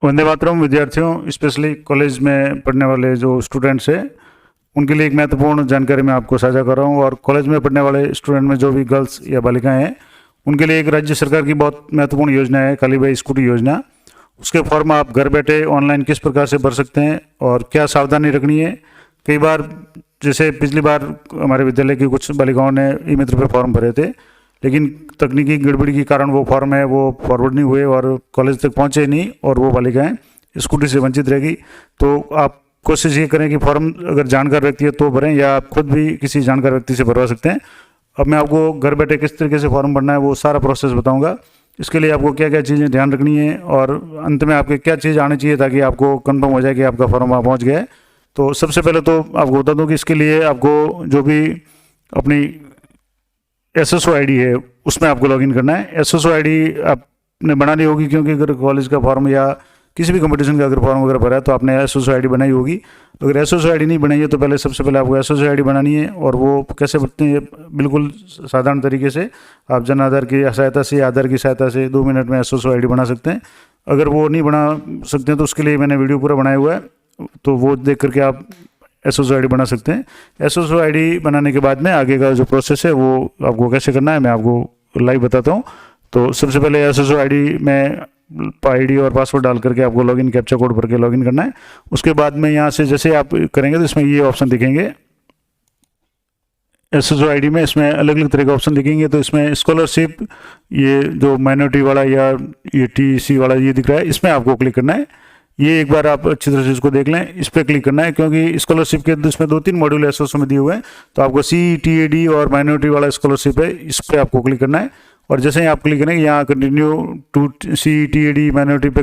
वंदे मातरम विद्यार्थियों, specially college में पढ़ने वाले जो स्टूडेंट्स हैं उनके लिए एक महत्वपूर्ण जानकारी मैं आपको साझा कर रहा हूँ। और कॉलेज में पढ़ने वाले स्टूडेंट में जो भी गर्ल्स या बालिकाएं हैं उनके लिए एक राज्य सरकार की बहुत महत्वपूर्ण योजना है, काली बाई स्कूटी योजना। उसके फॉर्म आप घर बैठे ऑनलाइन किस प्रकार से भर सकते हैं और क्या सावधानी रखनी है। कई बार जैसे पिछली बार हमारे विद्यालय की कुछ बालिकाओं ने ई मित्र पे फॉर्म भरे थे, लेकिन तकनीकी गड़बड़ी के कारण वो फॉर्म है वो फॉरवर्ड नहीं हुए और कॉलेज तक पहुंचे नहीं और वो बालिकाएं स्कूटी से वंचित रहेगी। तो आप कोशिश ये करें कि फॉर्म अगर जानकार व्यक्ति है तो भरें या आप खुद भी किसी जानकार व्यक्ति से भरवा सकते हैं। अब मैं आपको घर बैठे किस तरीके से फॉर्म भरना है वो सारा प्रोसेस बताऊंगा। इसके लिए आपको क्या क्या चीज़ें ध्यान रखनी है और अंत में आपके क्या चीज़ आनी चाहिए ताकि आपको कंफर्म हो जाए कि आपका फॉर्म वहाँ पहुँच गया है। तो सबसे पहले तो आपको बता दूँ कि इसके लिए आपको जो भी अपनी SSO ID है उसमें आपको लॉगिन करना है। SSO ID आपने बनानी होगी क्योंकि अगर कॉलेज का फॉर्म या किसी भी कंपटीशन का अगर फॉर्म वगैरह भरा है तो आपने SSO ID बनाई होगी। अगर SSO ID नहीं बनाई है तो पहले सबसे पहले आपको SSO ID बनानी है। और वो कैसे बनती है, बिल्कुल साधारण तरीके से आप जन आधार की सहायता से, आधार की सहायता से 2 मिनट में SSO ID बना सकते हैं। अगर वो नहीं बना सकते हैं तो उसके लिए मैंने वीडियो पूरा बनाया हुआ है, तो वो देख करके आप SSO ID बना सकते हैं। SSO ID बनाने के बाद में आगे का जो प्रोसेस है वो आपको कैसे करना है मैं आपको लाइव बताता हूँ। तो सबसे पहले SSO ID में ID और पासवर्ड डाल करके आपको लॉगिन कैप्चा कोड भर के लॉगिन करना है। उसके बाद में यहाँ से जैसे आप करेंगे तो इसमें ये ऑप्शन दिखेंगे SSO ID में, इसमें अलग अलग तरह के ऑप्शन दिखेंगे। तो इसमें स्कॉलरशिप, ये जो माइनॉरिटी वाला या ये TC वाला ये दिख रहा है, इसमें आपको क्लिक करना है। ये एक बार आप अच्छी तरह से इसको देख लें, इस पर क्लिक करना है क्योंकि स्कॉलरशिप के इसमें 2-3 मॉड्यूल SSO में दिए हुए हैं। तो आपको CTAD और माइनॉरिटी वाला स्कॉलरशिप है, इस पर आपको क्लिक करना है। और जैसे ही आप क्लिक करेंगे यहाँ कंटिन्यू टू CTAD माइनॉरिटी पे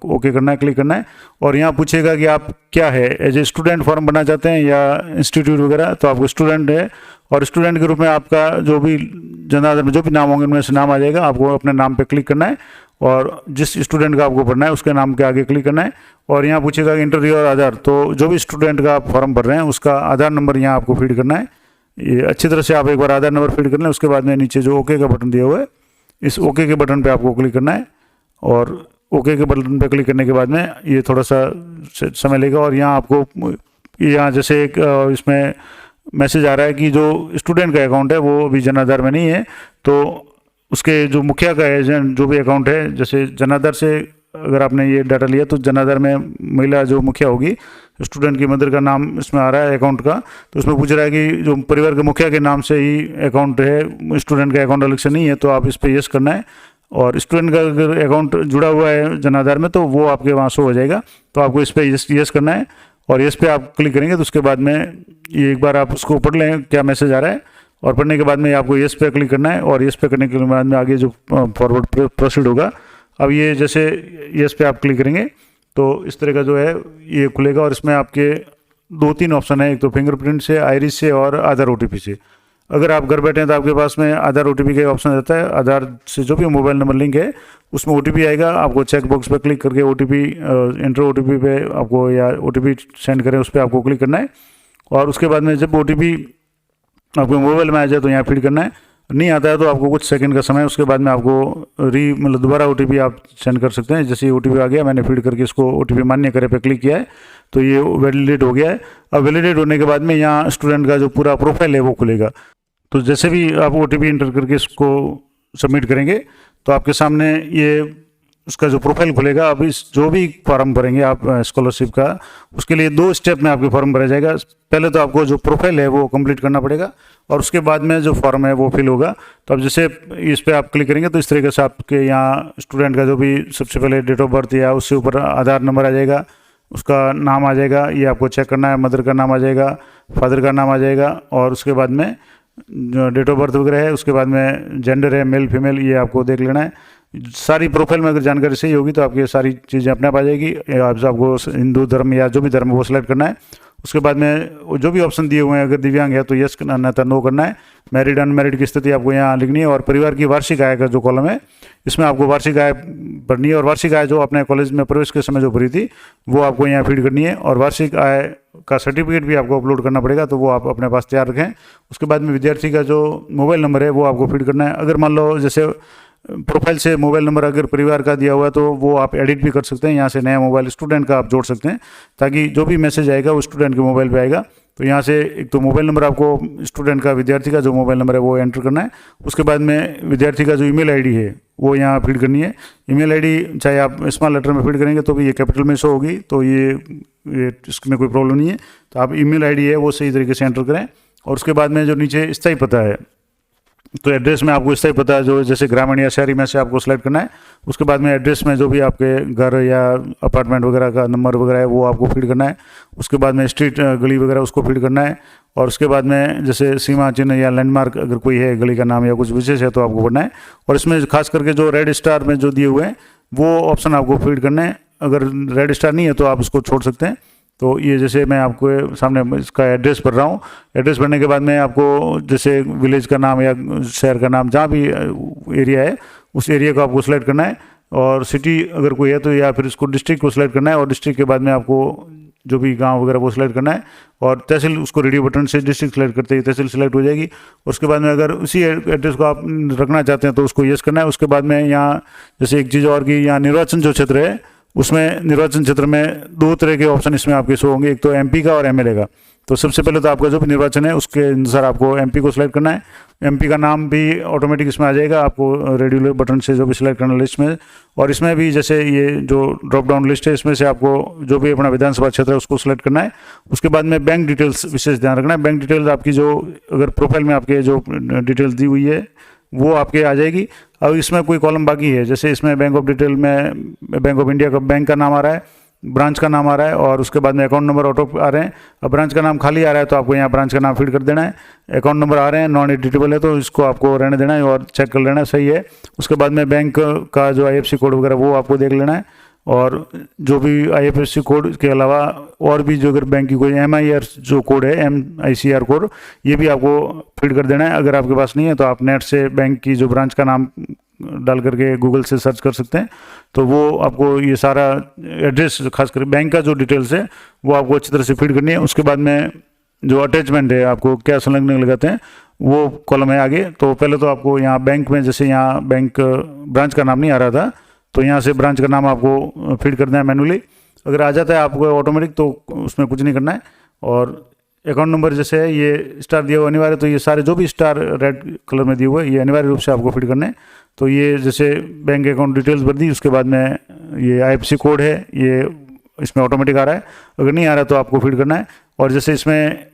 ओके करना है, क्लिक करना है। और यहाँ पूछेगा कि आप क्या है, एज ए स्टूडेंट फॉर्म बनना चाहते हैं या इंस्टीट्यूट वगैरह, तो आपको स्टूडेंट है। और स्टूडेंट के रूप में आपका जो भी जनाधार में जो भी नाम होंगे उनमें से नाम आ जाएगा, आपको अपने नाम पे क्लिक करना है और जिस स्टूडेंट का आपको भरना है उसके नाम के आगे क्लिक करना है। और यहाँ पूछेगा कि इंटर योर आधार, तो जो भी स्टूडेंट का आप फॉर्म भर रहे हैं उसका आधार नंबर यहाँ आपको फीड करना है। ये अच्छी तरह से आप एक बार आधार नंबर फीड कर लें। उसके बाद में नीचे जो ओके का बटन दिया हुआ है, इस ओके के बटन पे आपको क्लिक करना है। और ओके के बटन पे क्लिक करने के बाद में ये थोड़ा सा समय लेगा और यहाँ आपको यहाँ जैसे एक इसमें मैसेज आ रहा है कि जो स्टूडेंट का अकाउंट है वो अभी जन आधार में नहीं है, तो उसके जो मुखिया का एजेंट जो भी अकाउंट है, जैसे जन आधार से अगर आपने ये डाटा लिया तो जन आधार में महिला जो मुखिया होगी, स्टूडेंट की मदर का नाम इसमें आ रहा है अकाउंट का, तो उसमें पूछ रहा है कि जो परिवार के मुखिया के नाम से ही अकाउंट है, स्टूडेंट का अकाउंट अलग से नहीं है, तो आप इस पर यस करना है। और स्टूडेंट का अगर अकाउंट जुड़ा हुआ है जन आधार में तो वो आपके वहाँ शो हो जाएगा, तो आपको इस पर यस करना है। और यस पे आप क्लिक करेंगे तो उसके बाद में ये एक बार आप उसको पढ़ लें क्या मैसेज आ रहा है, और पढ़ने के बाद में आपको यस पे क्लिक करना है। और यस पे करने के बाद में आगे जो फॉरवर्ड प्रोसीड होगा, अब ये जैसे यस पे आप क्लिक करेंगे तो इस तरह का जो है ये खुलेगा। और इसमें आपके 2-3 ऑप्शन है, एक तो फिंगरप्रिंट से, आइरिस से और आधार OTP से। अगर आप घर बैठे हैं तो आपके पास में आधार OTP का ऑप्शन रहता है। आधार से जो भी मोबाइल नंबर लिंक है उसमें OTP आएगा, आपको चेक बॉक्स पर क्लिक करके OTP इंटर OTP पे आपको या OTP सेंड करें उस पर आपको क्लिक करना है। और उसके बाद में जब OTP आपको मोबाइल में आ जाए तो यहाँ फीड करना है। नहीं आता है तो आपको कुछ सेकंड का समय, उसके बाद में आपको मतलब दोबारा OTP आप सेंड कर सकते हैं। जैसे OTP आ गया, मैंने फीड करके इसको OTP मान्य करे पे क्लिक किया है तो ये वैलिडेट हो गया है। अब वैलिडेट होने के बाद में यहाँ स्टूडेंट का जो पूरा प्रोफाइल है वो खुलेगा। तो जैसे भी आप OTP इंटर करके इसको सबमिट करेंगे तो आपके सामने ये उसका जो प्रोफाइल खुलेगा। अब इस जो भी फॉर्म भरेंगे आप स्कॉलरशिप का, उसके लिए 2 स्टेप में आपके फॉर्म भरा जाएगा। पहले तो आपको जो प्रोफाइल है वो कंप्लीट करना पड़ेगा और उसके बाद में जो फॉर्म है वो फिल होगा। तो अब जैसे इस पर आप क्लिक करेंगे तो इस तरीके से आपके यहाँ स्टूडेंट का जो भी सबसे पहले डेट ऑफ बर्थ या उससे ऊपर आधार नंबर आ जाएगा, उसका नाम आ जाएगा, ये आपको चेक करना है। मदर का नाम आ जाएगा, फादर का नाम आ जाएगा और उसके बाद में जो डेट ऑफ बर्थ वगैरह है, उसके बाद में जेंडर है, मेल फीमेल, ये आपको देख लेना है। सारी प्रोफाइल में अगर जानकारी सही होगी तो आपकी सारी चीज़ें अपने आप आ जाएगी। आपको हिंदू धर्म या जो भी धर्म वो सिलेक्ट करना है। उसके बाद में जो भी ऑप्शन दिए हुए हैं, अगर दिव्यांग है तो यस करना, नहीं तो नो करना है। मैरिड अनमैरिड की स्थिति आपको यहाँ लिखनी है। और परिवार की वार्षिक आय का जो कॉलम है इसमें आपको वार्षिक आय भरनी है। और वार्षिक आय जो अपने कॉलेज में प्रवेश के समय जो भरी थी वो आपको यहाँ फीड करनी है। और वार्षिक आय का सर्टिफिकेट भी आपको अपलोड करना पड़ेगा, तो वो आप अपने पास तैयार रखें। उसके बाद में विद्यार्थी का जो मोबाइल नंबर है वो आपको फीड करना है। अगर मान लो जैसे प्रोफाइल से मोबाइल नंबर अगर परिवार का दिया हुआ है तो वो आप एडिट भी कर सकते हैं। यहाँ से नया मोबाइल स्टूडेंट का आप जोड़ सकते हैं ताकि जो भी मैसेज आएगा वो स्टूडेंट के मोबाइल पे आएगा। तो यहाँ से एक तो मोबाइल नंबर आपको स्टूडेंट का, विद्यार्थी का जो मोबाइल नंबर है वो एंटर करना है। उसके बाद में विद्यार्थी का जो ईमेल आईडी है वो यहाँ फीड करनी है। ईमेल आईडी चाहे आप स्मॉल लेटर में फीड करेंगे तो भी ये कैपिटल में शो होगी, तो ये इसमें कोई प्रॉब्लम नहीं है। तो आप ईमेल आईडी है वो सही तरीके से एंटर करें। और उसके बाद में जो नीचे स्थायी पता है, तो एड्रेस में आपको स्थायी पता जो जैसे ग्रामीण या शहरी में से आपको सेलेक्ट करना है। उसके बाद में एड्रेस में जो भी आपके घर या अपार्टमेंट वगैरह का नंबर वगैरह है वो आपको फीड करना है। उसके बाद में स्ट्रीट, गली वगैरह उसको फीड करना है। और उसके बाद में जैसे सीमा चिन्ह या लैंडमार्क अगर कोई है, गली का नाम या कुछ विशेष है तो आपको भरना है। और इसमें खास करके जो रेड स्टार में जो दिए हुए हैं वो ऑप्शन आपको फीड करना है। अगर रेड स्टार नहीं है तो आप उसको छोड़ सकते हैं। तो ये जैसे मैं आपको सामने इसका एड्रेस भर रहा हूँ। एड्रेस भरने के बाद में आपको जैसे विलेज का नाम या शहर का नाम, जहाँ भी एरिया है उस एरिया को आपको सेलेक्ट करना है। और सिटी अगर कोई है तो या फिर इसको डिस्ट्रिक्ट को सिलेक्ट करना है। और डिस्ट्रिक्ट के बाद में आपको जो भी गांव वगैरह वो सिलेक्ट करना है। और तहसील, उसको रेडियो बटन से डिस्ट्रिक्ट सेलेक्ट करते ही तहसील सेलेक्ट हो जाएगी। उसके बाद में अगर उसी एड्रेस को आप रखना चाहते हैं तो उसको यस करना है। उसके बाद में यहाँ जैसे एक चीज़ और की, यहाँ निर्वाचन जो क्षेत्र है उसमें निर्वाचन क्षेत्र में दो तरह के ऑप्शन इसमें आपके शो होंगे, एक तो एमपी का और एमएलए का। तो सबसे पहले तो आपका जो भी निर्वाचन है उसके अनुसार आपको एमपी को सिलेक्ट करना है। एमपी का नाम भी ऑटोमेटिक इसमें आ जाएगा आपको रेडियो बटन से जो भी सिलेक्ट करना लिस्ट में। और इसमें भी जैसे ये जो ड्रॉप डाउन लिस्ट है इसमें से आपको जो भी अपना विधानसभा क्षेत्र है उसको सिलेक्ट करना है। उसके बाद में बैंक डिटेल्स विशेष ध्यान रखना है। बैंक डिटेल्स आपकी जो अगर प्रोफाइल में आपके जो डिटेल्स दी हुई है वो आपके आ जाएगी। अब इसमें कोई कॉलम बाकी है, जैसे इसमें बैंक ऑफ डिटेल में बैंक ऑफ इंडिया का बैंक का नाम आ रहा है, ब्रांच का नाम आ रहा है और उसके बाद में अकाउंट नंबर ऑटो आ रहे हैं। अब ब्रांच का नाम खाली आ रहा है तो आपको यहाँ ब्रांच का नाम फीड कर देना है। अकाउंट नंबर आ रहे हैं, नॉन एडिटेबल है तो इसको आपको रहने देना है और चेक कर लेना है सही है। उसके बाद में बैंक का जो IFSC कोड वगैरह वो आपको देख लेना है। और जो भी IFSC कोड के अलावा और भी जो अगर बैंक की कोई MIR जो कोड है, MICR कोड, ये भी आपको फीड कर देना है। अगर आपके पास नहीं है तो आप नेट से बैंक की जो ब्रांच का नाम डाल करके गूगल से सर्च कर सकते हैं। तो वो आपको ये सारा एड्रेस, खासकर बैंक का जो डिटेल्स है वो आपको अच्छी तरह से फीड करनी है। उसके बाद में जो अटैचमेंट है आपको क्या संलग्न लगाते हैं वो कॉलम है आगे। तो पहले तो आपको यहाँ बैंक में, जैसे यहाँ बैंक ब्रांच का नाम नहीं आ रहा था तो यहाँ से ब्रांच का नाम आपको फीड करना है मैनुअली। अगर आ जाता है आपको ऑटोमेटिक तो उसमें कुछ नहीं करना है। और अकाउंट नंबर जैसे है ये स्टार दिया हुआ अनिवार्य, तो ये सारे जो भी स्टार रेड कलर में दिए हुए ये अनिवार्य रूप से आपको फीड करने हैं। तो ये जैसे बैंक अकाउंट डिटेल्स भर दी, उसके बाद में ये IFSC कोड है ये इसमें ऑटोमेटिक आ रहा है। अगर नहीं आ रहा तो आपको फीड करना है। और जैसे इसमें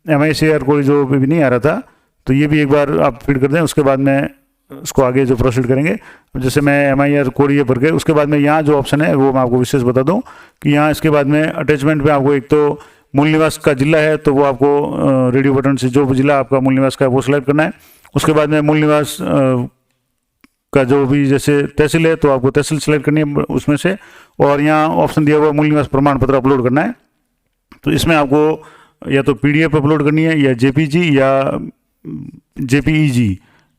MICR कोड जो भी नहीं आ रहा था तो ये भी एक बार आप फीड कर दें। उसके बाद में उसको आगे जो प्रोसीड करेंगे, जैसे मैं MIR कोड ये भर के, उसके बाद में यहाँ जो ऑप्शन है वो मैं आपको विशेष बता दूँ कि यहाँ इसके बाद में अटैचमेंट में आपको एक तो मूल निवास का जिला है तो वो आपको रेडियो बटन से जो जिला आपका मूल निवास का है वो सिलेक्ट करना है। उसके बाद में मूल निवास का जो भी जैसे तहसील है तो आपको तहसील सेलेक्ट करनी है उसमें से। और यहाँ ऑप्शन दिया हुआ मूल निवास प्रमाण पत्र अपलोड करना है। तो इसमें आपको या तो PDF अपलोड करनी है या JPG या JPEG।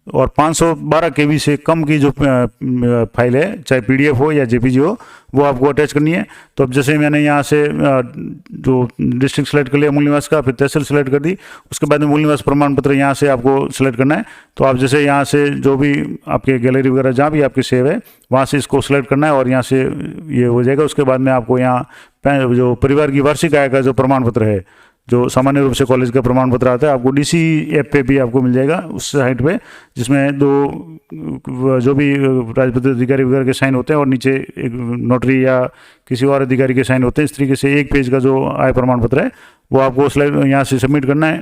और 512 KB से कम की जो फाइल है, चाहे PDF हो या JPG हो, वो आपको अटैच करनी है। तो अब जैसे मैंने यहाँ से जो डिस्ट्रिक्ट सेलेक्ट कर लिया मूल निवास का, फिर तहसील सेलेक्ट कर दी, उसके बाद में मूल निवास प्रमाण पत्र यहाँ से आपको सेलेक्ट करना है। तो आप जैसे यहाँ से जो भी आपके गैलरी वगैरह जहाँ भी आपकी सेव है वहाँ से इसको सेलेक्ट करना है और यहाँ से ये हो जाएगा। उसके बाद में आपको यहाँ जो परिवार की वार्षिक आय का जो प्रमाण पत्र है, जो सामान्य रूप से कॉलेज का प्रमाण पत्र आता है, आपको DC ऐप पे भी आपको मिल जाएगा उस साइट पे, जिसमें दो जो भी राजपत्रित अधिकारी वगैरह के साइन होते हैं और नीचे एक नोटरी या किसी और अधिकारी के साइन होते हैं। इस तरीके से एक पेज का जो आय प्रमाण पत्र है वो आपको यहाँ से सबमिट करना है,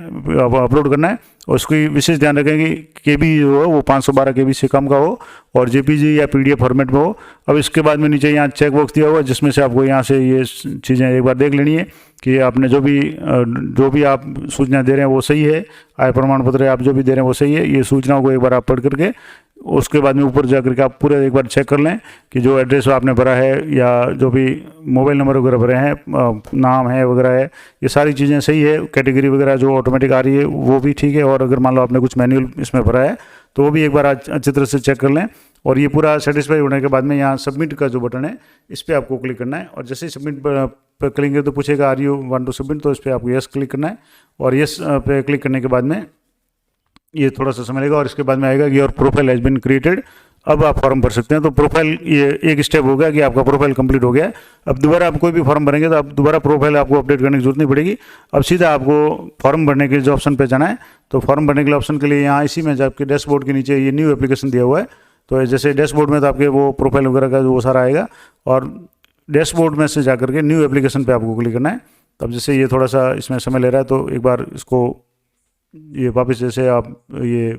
अपलोड करना है। और उसकी विशेष ध्यान रखें कि KB जो हो वो 512 KB से कम का हो और JPG या PDF फॉर्मेट में हो। अब इसके बाद में नीचे यहाँ चेक बॉक्स दिया हुआ है जिसमें से आपको यहाँ से ये चीज़ें एक बार देख लेनी है कि आपने जो भी आप सूचना दे रहे हैं वो सही है, आय प्रमाण पत्र आप जो भी दे रहे हैं वो सही है। ये सूचनाओं को एक बार आप पढ़ करके उसके बाद में ऊपर जा करके आप पूरा एक बार चेक कर लें कि जो एड्रेस आपने भरा है या जो भी मोबाइल नंबर वगैरह भरे हैं, नाम है वगैरह है, ये सारी चीज़ें सही है। कैटेगरी वगैरह जो ऑटोमेटिक आ रही है वो भी ठीक है। और अगर मान लो आपने कुछ मैनुअल इसमें भरा है तो वो भी एक बार अच्छी तरह से चेक कर लें। और ये पूरा सेटिस्फाई होने के बाद में यहाँ सबमिट का जो बटन है इस पर आपको क्लिक करना है। और जैसे ही सबमिट पर क्लिक करें तो पूछेगा are you want to submit, तो इस पर आपको यस क्लिक करना है। और यस पे क्लिक करने के बाद में ये थोड़ा सा समय लगेगा और इसके बाद में आएगा कि your profile has been created. अब आप फॉर्म भर सकते हैं। तो प्रोफाइल, ये एक स्टेप हो गया कि आपका प्रोफाइल कंप्लीट हो गया है। अब दोबारा आप कोई भी फॉर्म भरेंगे तो आप दोबारा प्रोफाइल आपको अपडेट करने की जरूरत नहीं पड़ेगी। अब सीधा आपको फॉर्म भरने के जो ऑप्शन पे जाना है। तो फॉर्म भरने के लिए ऑप्शन के लिए यहाँ इसी में आपके डैशबोर्ड के नीचे ये न्यू एप्लीकेशन दिया हुआ है। तो जैसे डैशबोर्ड में तो आपके वो प्रोफाइल वगैरह का जो वो सारा आएगा, और डैशबोर्ड में से जाकर के न्यू एप्लीकेशन पे आपको क्लिक करना है। तब जैसे ये थोड़ा सा इसमें समय ले रहा है, तो एक बार इसको ये वापस जैसे आप ये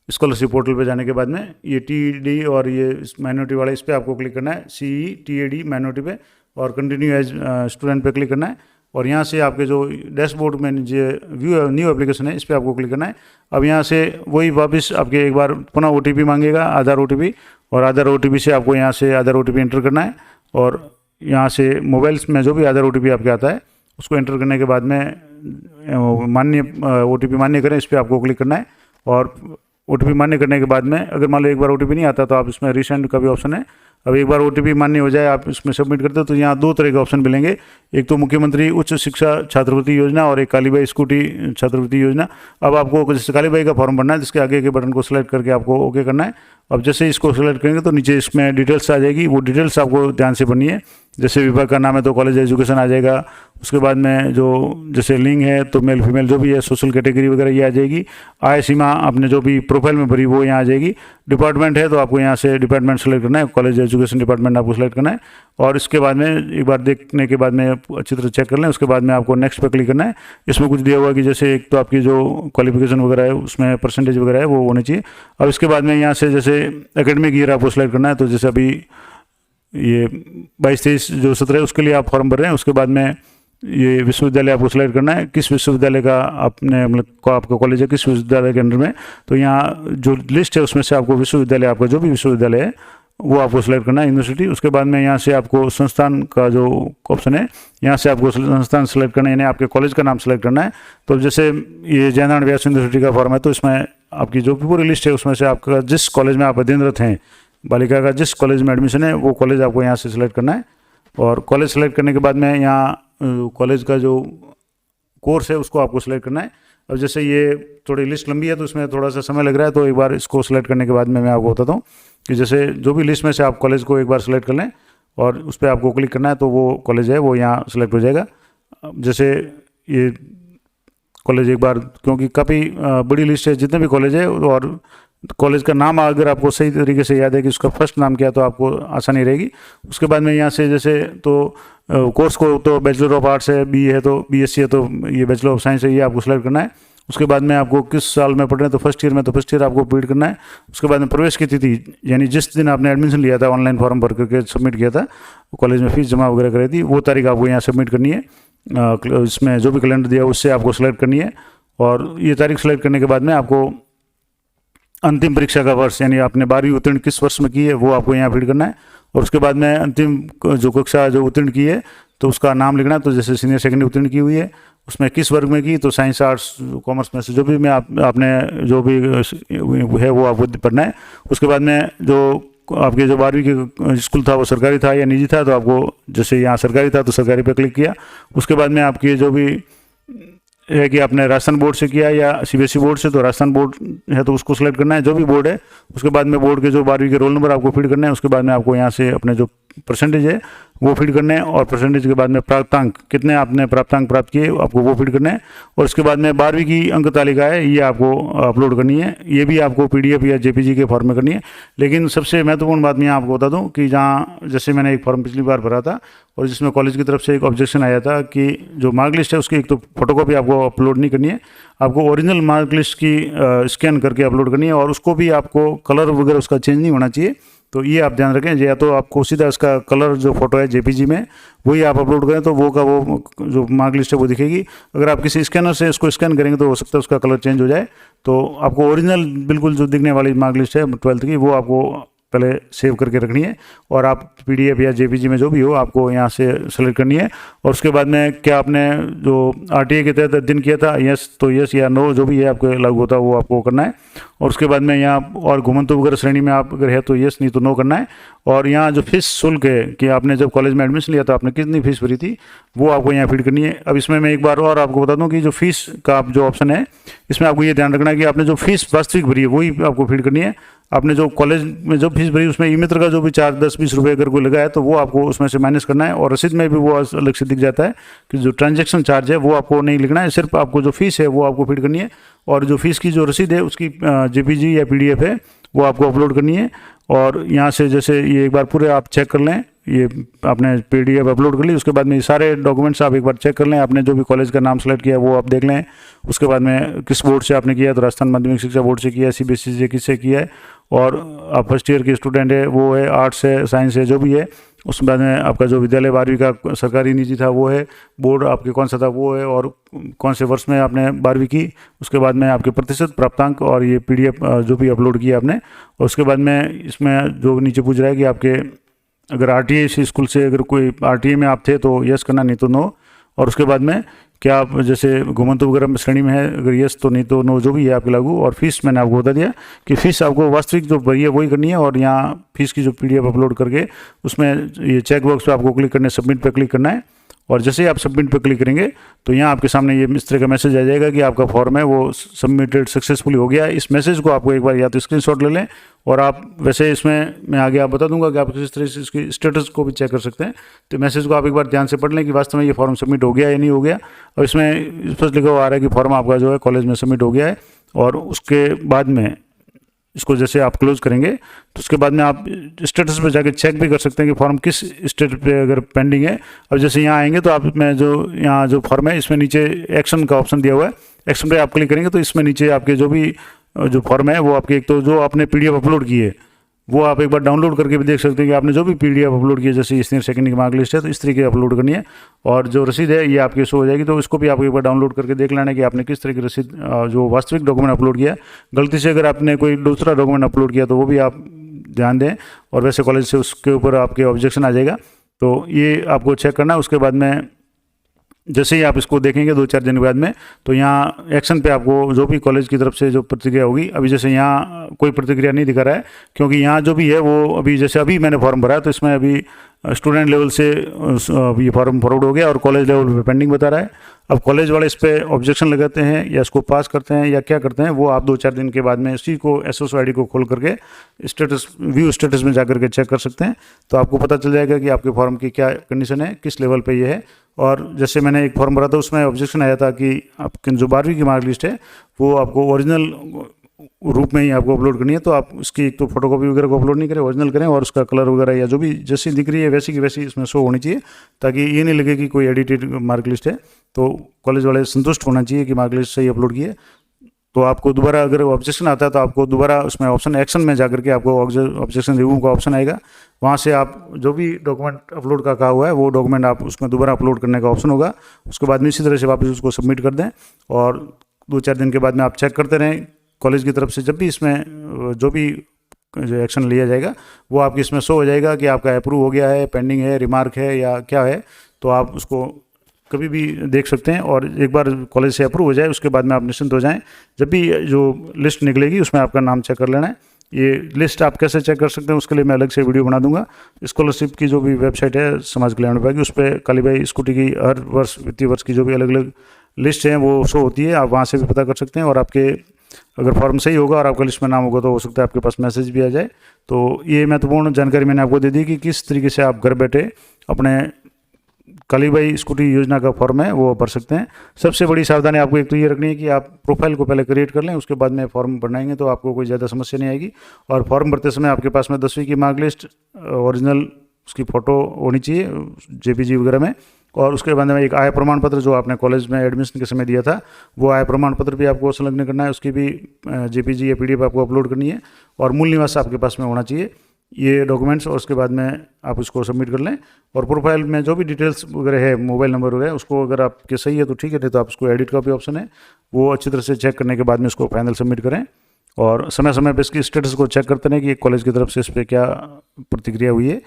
स्कॉलरशिप पोर्टल पे जाने के बाद में ये TED और ये माइनॉरिटी वाला, इस पर आपको क्लिक करना है, CE-TED माइनॉरिटी पे, और कंटिन्यू एज स्टूडेंट पे क्लिक करना है। और यहाँ से आपके जो डैशबोर्ड में जो व्यू न्यू एप्लीकेशन है, इस पर आपको क्लिक करना है। अब यहाँ से वही वापस आपके एक बार पुनः OTP मांगेगा, आधार OTP, और आधार OTP से आपको यहाँ से आधार OTP एंटर करना है। और यहाँ से मोबाइल्स में जो भी आधार OTP आपके आता है उसको एंटर करने के बाद में मान्य OTP मान्य करें, इस पर आपको क्लिक करना है। और OTP मान्य करने के बाद में अगर मान लो एक बार OTP नहीं आता तो आप इसमें रीसेंड का भी ऑप्शन है। अब एक बार OTP मान्य हो जाए, आप इसमें सबमिट करते हो, तो यहाँ दो तरह के ऑप्शन मिलेंगे। एक तो मुख्यमंत्री उच्च शिक्षा छात्रवृत्ति योजना और एक कालीबाई स्कूटी छात्रवृत्ति योजना। अब आपको जैसे कालीबाई का फॉर्म भरना है, जिसके आगे के बटन को सिलेक्ट करके आपको ओके करना है। अब जैसे इसको सिलेक्ट करेंगे तो नीचे इसमें डिटेल्स आ जाएगी, वो डिटेल्स आपको ध्यान से भरनी है। जैसे विभाग का नाम है तो कॉलेज एजुकेशन आ जाएगा। उसके बाद में जो जैसे लिंग है तो मेल फीमेल जो भी है, सोशल कैटेगरी वगैरह ये आ जाएगी। आय सीमा आपने जो भी प्रोफाइल में भरी वो यहाँ आ जाएगी। डिपार्टमेंट है तो आपको यहाँ से डिपार्टमेंट सेलेक्ट करना है, कॉलेज एजुकेशन डिपार्टमेंट आपको सेलेक्ट करना है। और इसके बाद में एक बार देखने के बाद में अच्छी तरह चेक कर लें, उसके बाद में आपको नेक्स्ट पे क्लिक करना है। इसमें कुछ दिया हुआ कि जैसे एक तो आपकी जो क्वालिफिकेशन वगैरह है उसमें परसेंटेज वगैरह है वो होनी चाहिए। अब इसके बाद में यहाँ से जैसे एकेडमिक ईयर आपको सेलेक्ट करना है। तो जैसे अभी ये 22-23 जो सत्र है उसके लिए आप फॉर्म भर रहे हैं। उसके बाद में ये विश्वविद्यालय आपको सेलेक्ट करना है, किस विश्वविद्यालय का आपने मतलब आपका कॉलेज है किस विश्वविद्यालय के अंडर में। तो यहाँ जो लिस्ट है उसमें से आपको विश्वविद्यालय, आपका जो भी विश्वविद्यालय है वो आपको सेलेक्ट करना है, यूनिवर्सिटी। उसके बाद में यहाँ से आपको संस्थान का जो ऑप्शन है, यहाँ से आपको संस्थान सेलेक्ट करना है, यानी आपके कॉलेज का नाम सेलेक्ट करना है। तो जैसे ये जयनारायण व्यास यूनिवर्सिटी का फॉर्म है, तो इसमें आपकी जो भी पूरी लिस्ट है उसमें से आपका जिस कॉलेज में आप अध्ययनरत हैं, बालिका का जिस कॉलेज में एडमिशन है वो कॉलेज आपको यहाँ से सिलेक्ट करना है। और कॉलेज सेलेक्ट करने के बाद में यहाँ कॉलेज का जो कोर्स है उसको आपको सिलेक्ट करना है। अब जैसे ये थोड़ी लिस्ट लंबी है तो इसमें थोड़ा सा समय लग रहा है, तो एक बार इसको सिलेक्ट करने के बाद में मैं आपको बताता हूँ कि जैसे जो भी लिस्ट में से आप कॉलेज को एक बार सिलेक्ट कर लें और उस पर आपको क्लिक करना है, तो वो कॉलेज है वो यहाँ सिलेक्ट हो जाएगा। जैसे ये कॉलेज एक बार, क्योंकि काफ़ी बड़ी लिस्ट है जितने भी कॉलेज है, और कॉलेज का नाम अगर आपको सही तरीके से याद है कि उसका फर्स्ट नाम क्या है तो आपको आसानी रहेगी। उसके बाद में यहाँ से जैसे तो कोर्स को तो बैचलर ऑफ आर्ट्स है, BA है तो BSc है तो ये बैचलर ऑफ साइंस है, ये आपको सेलेक्ट करना है। उसके बाद में आपको किस साल में पढ़ रहे हैं तो फर्स्ट ईयर में, तो फर्स्ट ईयर आपको कंप्लीट करना है। उसके बाद में प्रवेश की तिथि, यानी जिस दिन आपने एडमिशन लिया था, ऑनलाइन फॉर्म भर करके सबमिट किया था, कॉलेज में फीस जमा वगैरह कराई थी, वो तारीख आपको यहाँ सबमिट करनी है। इसमें जो भी कैलेंडर दिया उससे आपको सेलेक्ट करनी है। और ये तारीख सेलेक्ट करने के बाद में आपको अंतिम परीक्षा का वर्ष, यानी आपने 12वीं उत्तीर्ण किस वर्ष में की है वो आपको यहाँ फीड करना है। और उसके बाद में अंतिम जो कक्षा जो उत्तीर्ण की है तो उसका नाम लिखना है। तो जैसे सीनियर सेकेंडरी उत्तीर्ण की हुई है उसमें किस वर्ग में की, तो साइंस आर्ट्स कॉमर्स में से जो भी में आपने जो भी है वो आपको पढ़ना है। उसके बाद में जो आपके जो 12वीं के स्कूल था वो सरकारी था या निजी था, तो आपको जैसे यहाँ सरकारी था तो सरकारी पे क्लिक किया। उसके बाद में आपकी जो भी है कि आपने राजस्थान बोर्ड से किया या CBSE बोर्ड से, तो राजस्थान बोर्ड है तो उसको सेलेक्ट करना है, जो भी बोर्ड है। उसके बाद में बोर्ड के जो 12वीं के रोल नंबर आपको फीड करना है। उसके बाद में आपको यहाँ से अपने जो परसेंटेज है वो फीड करने हैं, और परसेंटेज के बाद में प्राप्तांक कितने आपने प्राप्तांक प्राप्त किए आपको वो फीड करने हैं। और उसके बाद में 12वीं की अंक तालिका है ये आपको अपलोड करनी है, ये भी आपको PDF या JPG के फॉर्म में करनी है। लेकिन सबसे महत्वपूर्ण बात मैं आपको बता दूं कि जहाँ जैसे मैंने एक फॉर्म पिछली बार भरा था और जिसमें कॉलेज की तरफ से एक ऑब्जेक्शन आया था कि जो मार्क लिस्ट है उसकी एक तो फोटोकॉपी आपको अपलोड नहीं करनी है, आपको ओरिजिनल मार्क लिस्ट की स्कैन करके अपलोड करनी है, और उसको भी आपको कलर वगैरह उसका चेंज नहीं होना चाहिए। तो ये आप ध्यान रखें, या तो आपको सीधा उसका कलर जो फोटो है JPG में वही आप अपलोड करें तो वो का वो जो मार्क लिस्ट है वो दिखेगी। अगर आप किसी स्कैनर से उसको स्कैन करेंगे तो हो सकता है उसका कलर चेंज हो जाए। तो आपको ओरिजिनल बिल्कुल जो दिखने वाली मार्क लिस्ट है 12th की वो आपको पहले सेव करके रखनी है, और आप PDF या JPG में जो भी हो आपको यहाँ से सेलेक्ट करनी है। और उसके बाद में क्या आपने जो RTA के तहत अध्ययन किया था, यस तो यस या नो जो भी है आपको लागू होता है वो आपको करना है। और उसके बाद में यहाँ और घुमंतु वगैरह श्रेणी में आप अगर है तो यस, नहीं तो नो करना है। और यहाँ जो फीस शुल्क है कि आपने जब कॉलेज में एडमिशन लिया था आपने कितनी फीस भरी थी वो आपको यहाँ फीड करनी है। अब इसमें मैं एक बार और आपको बता दूँ कि जो फीस का जो ऑप्शन है इसमें आपको ये ध्यान रखना है कि आपने जो फीस वास्तविक भरी है वही आपको फीड करनी है। आपने जो कॉलेज में जो फीस भरी उसमें ई मित्र का जो भी 4-10-20 रुपये अगर कोई लगा है तो वो आपको उसमें से माइनस करना है, और रसीद में भी वो अलग से दिख जाता है कि जो ट्रांजैक्शन चार्ज है वो आपको नहीं लिखना है, सिर्फ आपको जो फीस है वो आपको फीड करनी है, और जो फीस की जो रसीद है उसकी JPG या PDF है वो आपको अपलोड करनी है। और यहाँ से जैसे ये एक बार पूरे आप चेक कर लें, ये आपने PDF अपलोड कर ली, उसके बाद में ये सारे डॉक्यूमेंट्स आप एक बार चेक कर लें, आपने जो भी कॉलेज का नाम सेलेक्ट किया वो आप देख लें, उसके बाद में किस बोर्ड से आपने किया, तो राजस्थान माध्यमिक शिक्षा बोर्ड से किया, CBSE से किससे किया है, और आप फर्स्ट ईयर के स्टूडेंट है वो है, आर्ट्स है, साइंस है, जो भी है, उसके बाद में आपका जो विद्यालय 12वीं का सरकारी निजी था वो है, बोर्ड आपके कौन सा था वो है, और कौन से वर्ष में आपने 12वीं की, उसके बाद में आपके प्रतिशत प्राप्तांक और ये PDF जो भी अपलोड किया आपने, और उसके बाद में इसमें जो नीचे पूछ रहा है कि आपके अगर RTA से स्कूल से अगर कोई RTA में आप थे तो यस करना, नहीं तो नो, और उसके बाद में क्या आप जैसे घुमंतु वगैरह में श्रेणी में है अगर यस तो, नहीं तो नो, जो भी है आपके लागू। और फीस मैंने आपको बता दिया कि फ़ीस आपको वास्तविक जो भरी है वही करनी है, और यहाँ फीस की जो PDF अपलोड करके उसमें ये चेक बॉक्स पे आपको क्लिक करना है, सबमिट पे क्लिक करना है, और जैसे ही आप सबमिट पे क्लिक करेंगे तो यहाँ आपके सामने ये इस तरह का मैसेज आ जाएगा कि आपका फॉर्म है वो सबमिटेड सक्सेसफुली हो गया है। इस मैसेज को आपको एक बार या तो स्क्रीनशॉट ले लें, और आप वैसे इसमें मैं आगे आप बता दूंगा कि आप किस तरह से इसकी स्टेटस को भी चेक कर सकते हैं। तो मैसेज को आप एक बार ध्यान से पढ़ लें कि वास्तव में ये फॉर्म सबमिट हो गया या नहीं हो गया। और इसमें स्पष्ट लिखा हुआ आ रहा है कि फॉर्म आपका जो है कॉलेज में सबमिट हो गया है, और उसके बाद में इसको जैसे आप क्लोज करेंगे तो उसके बाद में आप स्टेटस पे जाके चेक भी कर सकते हैं कि फॉर्म किस स्टेट पे अगर पेंडिंग है। अब जैसे यहाँ आएंगे तो आप में जो यहाँ जो फॉर्म है इसमें नीचे एक्शन का ऑप्शन दिया हुआ है, एक्शन पे आप क्लिक करेंगे तो इसमें नीचे आपके जो भी जो फॉर्म है वो आपके एक तो जो आपने PDF अपलोड की है वो आप एक बार डाउनलोड करके भी देख सकते हैं कि आपने जो भी PDF अपलोड किया, जैसे सीनियर सेकेंडरी की मार्क लिस्ट है तो इस तरीके अपलोड करनी है, और जो रसीद है ये आपके शो हो जाएगी, तो इसको भी आपको एक बार डाउनलोड करके देख लेना है कि आपने किस तरह की रसीद जो वास्तविक डॉक्यूमेंट अपलोड किया है। गलती से अगर आपने कोई दूसरा डॉक्यूमेंट अपलोड किया तो वो भी आप ध्यान दें, और वैसे कॉलेज से उसके ऊपर आपके ऑब्जेक्शन आ जाएगा, तो ये आपको चेक करना है। उसके बाद में जैसे ही आप इसको देखेंगे 2-4 दिन के बाद में तो यहाँ एक्शन पे आपको जो भी कॉलेज की तरफ से जो प्रतिक्रिया होगी, अभी जैसे यहाँ कोई प्रतिक्रिया नहीं दिखा रहा है क्योंकि यहाँ जो भी है वो अभी जैसे अभी मैंने फॉर्म भरा है तो इसमें अभी स्टूडेंट लेवल से ये फॉर्म फॉरवर्ड हो गया और कॉलेज लेवल पे पेंडिंग बता रहा है। अब कॉलेज वाले इस पर ऑब्जेक्शन लगाते हैं या इसको पास करते हैं या क्या करते हैं वो आप 2-4 दिन के बाद में इसी को SSO ID को खोल करके स्टेटस व्यू स्टेटस में जा करके चेक कर सकते हैं, तो आपको पता चल जाएगा कि आपके फॉर्म की क्या कंडीशन है, किस लेवल पे ये है। और जैसे मैंने एक फॉर्म भरा था उसमें ऑब्जेक्शन आया था कि आपकी जो 12वीं की मार्क लिस्ट है वो आपको ओरिजिनल रूप में ही आपको अपलोड करनी है, तो आप उसकी एक तो फोटोकॉपी वगैरह को अपलोड नहीं करें, ओरिजिनल करें, और उसका कलर वगैरह या जो भी जैसी दिख रही है वैसी की वैसी इसमें शो होनी चाहिए, ताकि ये नहीं लगे कि कोई एडिटेड मार्क लिस्ट है। तो कॉलेज वाले संतुष्ट होना चाहिए कि मार्क लिस्ट सही अपलोड की है। तो आपको दोबारा अगर ऑब्जेक्शन आता है तो आपको दोबारा उसमें ऑप्शन एक्शन में जाकर के आपको ऑब्जेक्शन रिमूव का ऑप्शन आएगा, वहाँ से आप जो भी डॉक्यूमेंट अपलोड का कहा हुआ है वो डॉक्यूमेंट आप उसमें दोबारा अपलोड करने का ऑप्शन होगा। उसके बाद में इसी तरह से वापस उसको सबमिट कर दें, और 2-4 दिन के बाद में आप चेक करते रहें कॉलेज की तरफ से। जब भी इसमें जो भी जो एक्शन लिया जाएगा वो आपकी इसमें शो हो जाएगा कि आपका अप्रूव हो गया है, पेंडिंग है, रिमार्क है या क्या है, तो आप उसको कभी भी देख सकते हैं। और एक बार कॉलेज से अप्रूव हो जाए उसके बाद में आप निश्चिंत हो जाएं, जब भी जो लिस्ट निकलेगी उसमें आपका नाम चेक कर लेना है। ये लिस्ट आप कैसे चेक कर सकते हैं उसके लिए मैं अलग से वीडियो बना दूंगा। स्कॉलरशिप की जो भी वेबसाइट है समाज कल्याण विभाग की, उस पर कालीबाई स्कूटी की हर वर्ष वित्तीय वर्ष की जो भी अलग अलग लिस्ट हैं वो शो होती है, आप वहाँ से भी पता कर सकते हैं। और आपके अगर फॉर्म सही होगा और आपका लिस्ट में नाम होगा तो हो सकता है आपके पास मैसेज भी आ जाए। तो ये महत्वपूर्ण जानकारी मैंने आपको दे दी कि किस तरीके से आप घर बैठे अपने कालीबाई स्कूटी योजना का फॉर्म है वो भर सकते हैं। सबसे बड़ी सावधानी आपको एक तो ये रखनी है कि आप प्रोफाइल को पहले क्रिएट कर लें, उसके बाद में फॉर्म बनाएंगे तो आपको कोई ज़्यादा समस्या नहीं आएगी। और फॉर्म भरते समय आपके पास में 10वीं की मार्क लिस्ट ओरिजिनल उसकी फ़ोटो होनी चाहिए JPG वगैरह में, और उसके बाद में एक आय प्रमाण पत्र जो आपने कॉलेज में एडमिशन के समय दिया था वो आय प्रमाण पत्र भी आपको संलग्न करना है, उसकी भी JPG या PDF आपको अपलोड करनी है, और मूल निवास आपके पास में होना चाहिए ये डॉक्यूमेंट्स। और उसके बाद में आप उसको सबमिट कर लें, और प्रोफाइल में जो भी डिटेल्स वगैरह है, मोबाइल नंबर वगैरह, उसको अगर आपके सही है तो ठीक है, नहीं तो आप उसको एडिट का भी ऑप्शन है वो अच्छी तरह से चेक करने के बाद में उसको फाइनल सबमिट करें। और समय समय पर इसकी स्टेटस को चेक करते रहें कि कॉलेज की तरफ से इस पर क्या प्रतिक्रिया हुई है।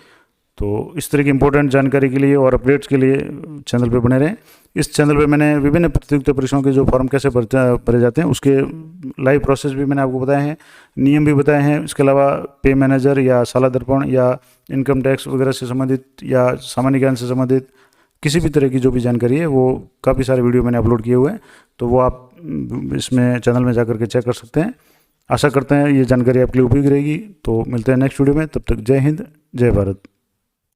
तो इस तरह की इंपॉर्टेंट जानकारी के लिए और अपडेट्स के लिए चैनल पे बने रहें। इस चैनल पे मैंने विभिन्न प्रतियोगिता परीक्षाओं के जो फॉर्म कैसे भरे जाते हैं उसके लाइव प्रोसेस भी मैंने आपको बताए हैं, नियम भी बताए हैं। इसके अलावा पे मैनेजर या साला दर्पण या इनकम टैक्स वगैरह से संबंधित या सामान्य ज्ञान से संबंधित किसी भी तरह की जो भी जानकारी है वो काफ़ी सारे वीडियो मैंने अपलोड किए हुए हैं, तो वो आप इसमें चैनल में जाकर के चेक कर सकते हैं। आशा करते हैं ये जानकारी आपके लिए उपयोगी रहेगी। तो मिलते हैं नेक्स्ट वीडियो में, तब तक जय हिंद, जय भारत।